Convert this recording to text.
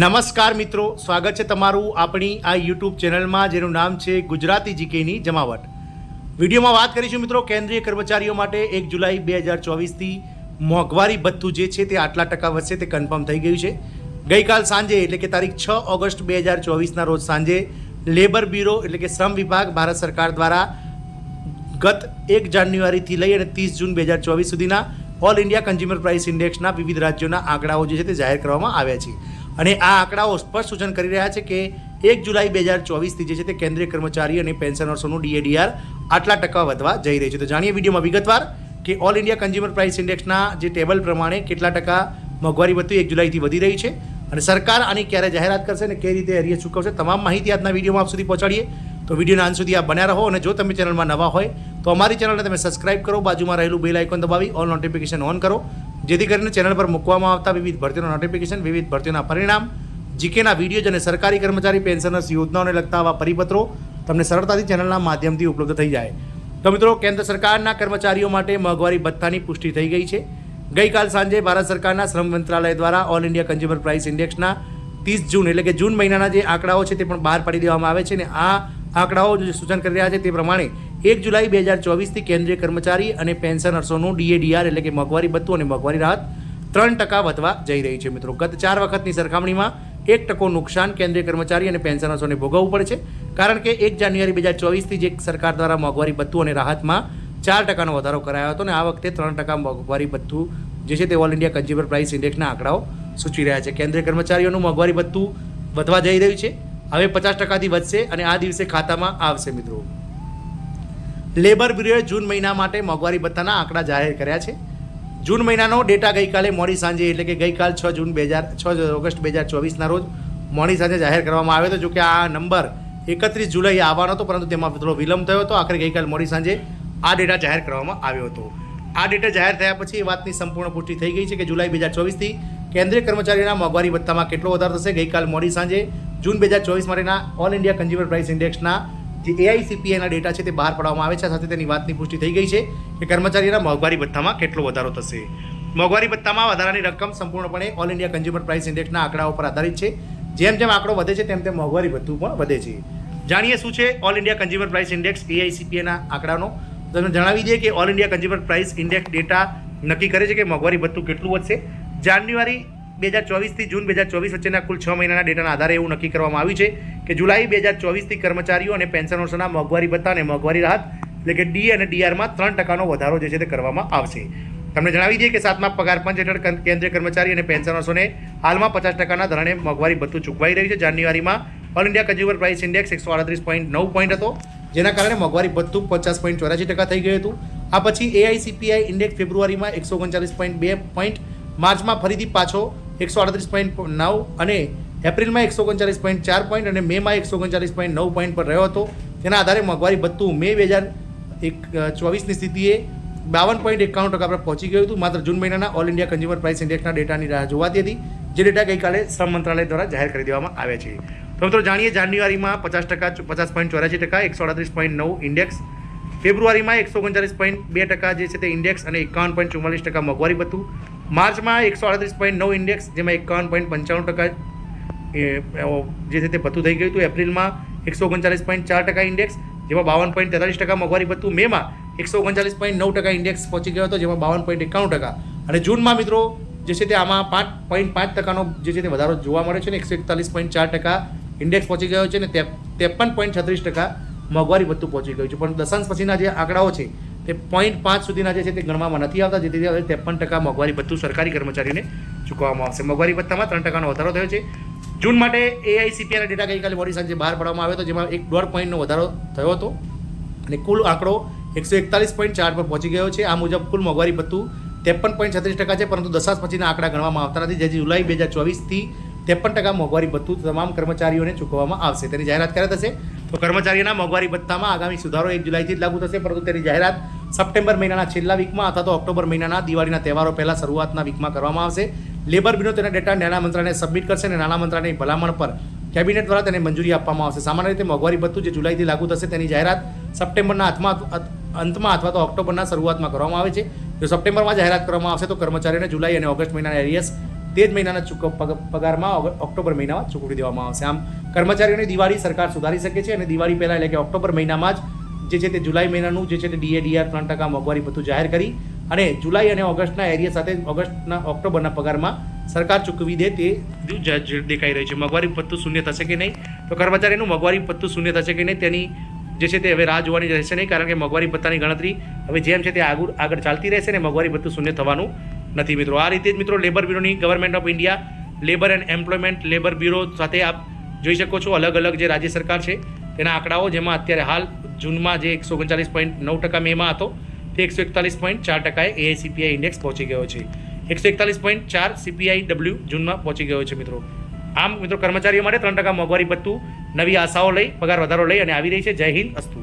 નમસ્કાર મિત્રો, સ્વાગત છે તમારું આપણી આ યુટ્યુબ ચેનલમાં જેનું નામ છે ગુજરાતી જીકેની જમાવટ. વિડીયોમાં વાત કરીશું મિત્રો કેન્દ્રીય કર્મચારીઓ માટે 1 જુલાઈ 2024થી મોંઘવારી ભથ્થું જે છે તે આટલા ટકા વધશે તે કન્ફર્મ થઈ ગયું છે. ગઈકાલ સાંજે એટલે કે તારીખ 6 ઓગસ્ટ 2024ના રોજ સાંજે લેબર બ્યુરો એટલે કે શ્રમ વિભાગ ભારત સરકાર દ્વારા ગત 1 જાન્યુઆરીથી લઈ અને 30 જૂન 2024 સુધીના ઓલ ઇન્ડિયા કન્ઝ્યુમર પ્રાઇસ ઇન્ડેક્સના વિવિધ રાજ્યોના આંકડાઓ જે છે તે જાહેર કરવામાં આવ્યા છે. અને આ આંકડાઓ સ્પષ્ટ સૂચન કરી રહ્યા છે કે 1 જુલાઈ 2024થી જે છે તે કેન્દ્રીય કર્મચારી અને પેન્શનર્સોનું DADR આટલા ટકા વધવા જઈ રહ્યું છે. તો જાણીએ વિડીયોમાં વિગતવાર કે ઓલ ઇન્ડિયા કન્ઝ્યુમર પ્રાઇસ ઇન્ડેક્સના જે ટેબલ પ્રમાણે કેટલા ટકા મોંઘવારી ભથ્થું 1 જુલાઈથી વધી રહી છે અને સરકાર આની ક્યારે જાહેરાત કરશે અને કઈ રીતે એરિયસ ચૂકવશે તમામ માહિતી આજના વિડીયોમાં આપ સુધી પહોંચાડીએ. તો વિડીયોના અંત સુધી આપ બન્યા રહો અને જો તમે ચેનલમાં નવા હોય તો અમારી ચેનલને તમે સબસ્ક્રાઇબ કરો, બાજુમાં રહેલું બેલ આઇકોન દબાવી ઓલ નોટિફિકેશન ઓન કરો, જેથી કરીને ચેનલ પર મૂકવામાં આવતા વિવિધ ભરતીઓના નોટિફિકેશન, વિવિધ ભરતીઓના પરિણામ, જીકેના વિડીયો અને સરકારી કર્મચારી પેન્શનર્સ યોજનાઓને લગતા આવા પરિપત્રો તમને સરળતાથી ચેનલના માધ્યમથી ઉપલબ્ધ થઈ જાય. તો મિત્રો, કેન્દ્ર સરકારના કર્મચારીઓ માટે મોંઘવારી ભથ્થાની પુષ્ટિ થઈ ગઈ છે. ગઈકાલ સાંજે ભારત સરકારના શ્રમ મંત્રાલય દ્વારા ઓલ ઇન્ડિયા કન્ઝ્યુમર પ્રાઇસ ઇન્ડેક્સના 30 જૂન એટલે કે જૂન મહિનાના જે આંકડાઓ છે તે પણ બહાર પાડી દેવામાં આવે છે અને આ આંકડાઓ જે સૂચન કરી રહ્યા છે તે પ્રમાણે 1 જુલાઈ 2024થી કેન્દ્રીય કર્મચારી અને પેન્શનર્સોનું DADR એટલે કે મોંઘવારી ભથ્થું અને મોંઘવારી રાહત 3% વધવા જઈ રહી છે. મિત્રો, ગત 4 વખતની સરખામણીમાં 1% નુકસાન કેન્દ્રીય કર્મચારી અને પેન્શનર્સોને ભોગવવું પડે છે, કારણ કે 1 જાન્યુઆરી 2024થી જે સરકાર દ્વારા મોંઘવારી ભથ્થું અને રાહતમાં 4%નો વધારો કરાયો હતો અને આ વખતે 3% મોંઘવારી ભથ્થું જે છે તે ઓલ ઇન્ડિયા કન્ઝ્યુમર પ્રાઇસ ઇન્ડેક્સના આંકડાઓ સૂચવી રહ્યા છે. કેન્દ્રીય કર્મચારીઓનું મોંઘવારી ભથ્થું વધવા જઈ રહ્યું છે, હવે 50%થી વધશે અને આ દિવસે ખાતામાં આવશે. મિત્રો, લેબર બ્યુરોએ જૂન મહિના માટે મોંઘવારી ભથ્થાના આંકડા જાહેર કર્યા છે. જૂન મહિનાનો ડેટા ગઈકાલે મોડી સાંજે એટલે કે ગઈકાલ 6 ઓગસ્ટ 2024ના રોજ મોડી સાંજે જાહેર કરવામાં આવ્યો હતો. જો કે આ નંબર 31 જુલાઈ આવવાનો હતો, પરંતુ તેમાં થોડો વિલંબ થયો હતો. આખરે ગઈકાલ મોડી સાંજે આ ડેટા જાહેર કરવામાં આવ્યો હતો. આ ડેટા જાહેર થયા પછી એ વાતની સંપૂર્ણ પુષ્ટિ થઈ ગઈ છે કે જુલાઈ 2024થી કેન્દ્રીય કર્મચારીઓના મોંઘવારી ભથ્થામાં કેટલો વધારો થશે. ગઈકાલ મોડી સાંજે જૂન 2024 માટેના ઓલ ઇન્ડિયા કન્ઝ્યુમર પ્રાઇસ ઇન્ડેક્સના જે AICPIના ડેટા છે તે બહાર પાડવામાં આવે છે. સાથે તેની વાતની પુષ્ટિ થઈ ગઈ છે કે કર્મચારીઓના મોંઘવારી ભથ્થામાં કેટલો વધારો થશે. મોંઘવારી ભથ્થામાં વધારાની રકમ સંપૂર્ણપણે ઓલ ઇન્ડિયા કન્ઝ્યુમર પ્રાઇસ ઇન્ડેક્સના આંકડાઓ પર આધારિત છે. જેમ જેમ આંકડો વધે છે તેમ તેમ મોંઘવારી ભથ્થું પણ વધે છે. જાણીએ શું છે all India consumer price index AICPIના આંકડાનો. તમને જણાવી દઈએ કે all India consumer price index data નક્કી કરે છે કે મોંઘવારી ભથ્થું કેટલું વધશે. જાન્યુઆરી 2024થી જૂન 2024 વચ્ચેના કુલ 6 મહિનાના ડેટાના આધારે એવું નક્કી કરવામાં આવ્યું છે કે જુલાઈ 2024થી કર્મચારીઓ અને પેન્શનર્સના મોંઘવારી ભથ્થા અને મોંઘવારી રાહત એટલે કે D અને DRમાં 3%નો વધારો જે છે તે કરવામાં આવશે. તમને જણાવી દઈએ કે 7મા પગાર પંચ હેઠળ કેન્દ્રીય કર્મચારી અને પેન્શનર્સોને હાલમાં 50%ના ધોરણે મોંઘવારી ભથ્થું ચૂકવાઈ રહ્યું છે. જાન્યુઆરીમાં all India consumer price index 138.9 point હતો, જેના કારણે મોંઘવારી ભથ્થું 50.84% થઈ ગયું હતું. આ પછી AICPI ઇન્ડેક્સ ફેબ્રુઆરીમાં 139.2 પોઈન્ટ, માર્ચમાં ફરીથી પાછો 138.9 અને એપ્રિલમાં 139.4 પોઈન્ટ અને મેમાં 139.9 પોઈન્ટ પર રહ્યો હતો. તેના આધારે મોંઘવારી ભથ્થું મે 2024ની સ્થિતિએ 52.91% પર પહોંચી ગયું હતું. માત્ર જૂન મહિનાના ઓલ ઇન્ડિયા કન્ઝ્યુમર પ્રાઇસ ઇન્ડેક્સના ડેટાની રાહ જોવાતી હતી, જે ડેટા ગઈકાલે શ્રમ મંત્રાલય દ્વારા જાહેર કરી દેવામાં આવ્યા છે. તો મિત્રો, જાણીએ જાન્યુઆરીમાં 50%, 50.84%, 138.9 ઇન્ડેક્સ, ફેબ્રુઆરીમાં 139.2% જે છે તે ઇન્ડેક્સ અને 51.44% મોંઘવારી ભથ્થું, માર્ચમાં 138.9 ઇન્ડેક્સ જેમાં 51.95% જે છે તે ભથ્થું થઈ ગયું હતું, એપ્રિલમાં 139.4% ઇન્ડેક્સ જેમાં 52.43% મોંઘવારી ભથ્થું, મેમાં 139.9% ઇન્ડેક્સ પહોંચી ગયો હતો જેમાં 52.91%, અને જૂનમાં મિત્રો જે છે તે આમાં 5.5%નો જે છે તે વધારો જોવા મળે છે અને 141.4% ઇન્ડેક્સ પહોંચી ગયો છે અને 53.36% મોંઘવારી ભથ્થું પહોંચી ગયું છે. પણ દશાંશ પછીના જે આંકડાઓ છે તે 0.5 સુધીના જે છે તે ગણવામાં નથી આવતા, જેથી 53% મોંઘવારી ભથ્થું સરકારી કર્મચારીને ચૂકવવામાં આવશે. મોંઘવારી ભથ્થામાં 3%નો વધારો થયો છે. જૂન માટે AICPIના ડેટા ગઈકાલે મોડી સાંજે બહાર પાડવામાં આવ્યો હતો, જેમાં 1.5 પોઈન્ટનો વધારો થયો હતો અને કુલ આંકડો 141.4 પર પહોંચી ગયો છે. આ મુજબ કુલ મોંઘવારી ભથ્થું 53.36% છે, પરંતુ દશાંશ પછીના આંકડા ગણવામાં આવતા નથી. જે જુલાઈ 2024થી 53% મોંઘવારી ભથ્થું તમામ કર્મચારીઓને ચૂકવવામાં આવશે. તેની જાહેરાત ક્યારે થશે? તો કર્મચારીઓના મોંઘવારી ભથ્થામાં આગામી સુધારો 1 જુલાઈથી જ લાગુ થશે, પરંતુ તેની જાહેરાત સપ્ટેમ્બર મહિનાના છેલ્લા વીકમાં અથવા તો ઓક્ટોબર મહિનાના દિવાળીના તહેવારો પહેલાં શરૂઆતના વીકમાં કરવામાં આવશે. લેબર બ્યુરો તેના ડેટા નાણાં મંત્રાલયને સબમિટ કરશે અને નાણાં મંત્રાલયની ભલામણ પર કેબિનેટ દ્વારા તેને મંજૂરી આપવામાં આવશે. સામાન્ય રીતે મોંઘવારી ભથ્થું જે જુલાઈથી લાગુ થશે તેની જાહેરાત સપ્ટેમ્બરના અંતમાં અથવા તો ઓક્ટોબરના શરૂઆતમાં કરવામાં આવે છે. જો સપ્ટેમ્બરમાં જાહેરાત કરવામાં આવશે તો કર્મચારીઓને જુલાઈ અને ઓગસ્ટ મહિનાના એરિયસ તે જ મહિનાના પગારમાં ઓક્ટોબર મહિનામાં ચૂકવી દેવામાં આવશે. આમ કર્મચારીઓની દિવાળી સરકાર સુધારી શકે છે અને દિવાળી પહેલાં એટલે કે ઓક્ટોબર મહિનામાં જ જે છે તે જુલાઈ મહિનાનું જે છે તે DA/DR 3% મોંઘવારી ભથ્થું જાહેર કરી અને જુલાઈ અને ઓગસ્ટના એરિયા સાથે ઓક્ટોબરના પગારમાં સરકાર ચૂકવી દે તે દેખાઈ રહ્યું છે. મોંઘવારી ભથ્થું શૂન્ય થશે કે નહીં, તો કર્મચારીનું મોંઘવારી ભથ્થું શૂન્ય થશે કે નહીં તેની જે છે તે હવે રાહ જોવાની રહેશે નહીં, કારણ કે મોંઘવારી ભથ્થાની ગણતરી હવે જેમ છે તે આગળ ચાલતી રહેશે ને મોંઘવારી ભથ્થું શૂન્ય થવાનું નથી મિત્રો. આ રીતે જ મિત્રો લેબર બ્યુરોની government of India labour and employment labour bureau સાથે આપ જોઈ શકો છો અલગ અલગ જે રાજ્ય સરકાર છે તેના આંકડાઓ, જેમાં અત્યારે હાલ જૂનમાં જે 139.9% મેમાં હતો તે 141.4% AICPI ઇન્ડેક્સ પહોંચી ગયો છે. 141.4 CPIW જૂનમાં પહોંચી ગયો છે મિત્રો. આમ મિત્રો કર્મચારીઓ માટે 3% મોંઘવારી ભથ્થું નવી આશાઓ લઈ પગાર વધારો લઈ અને આવી રહી છે. જય હિન્દ, અસ્તુ.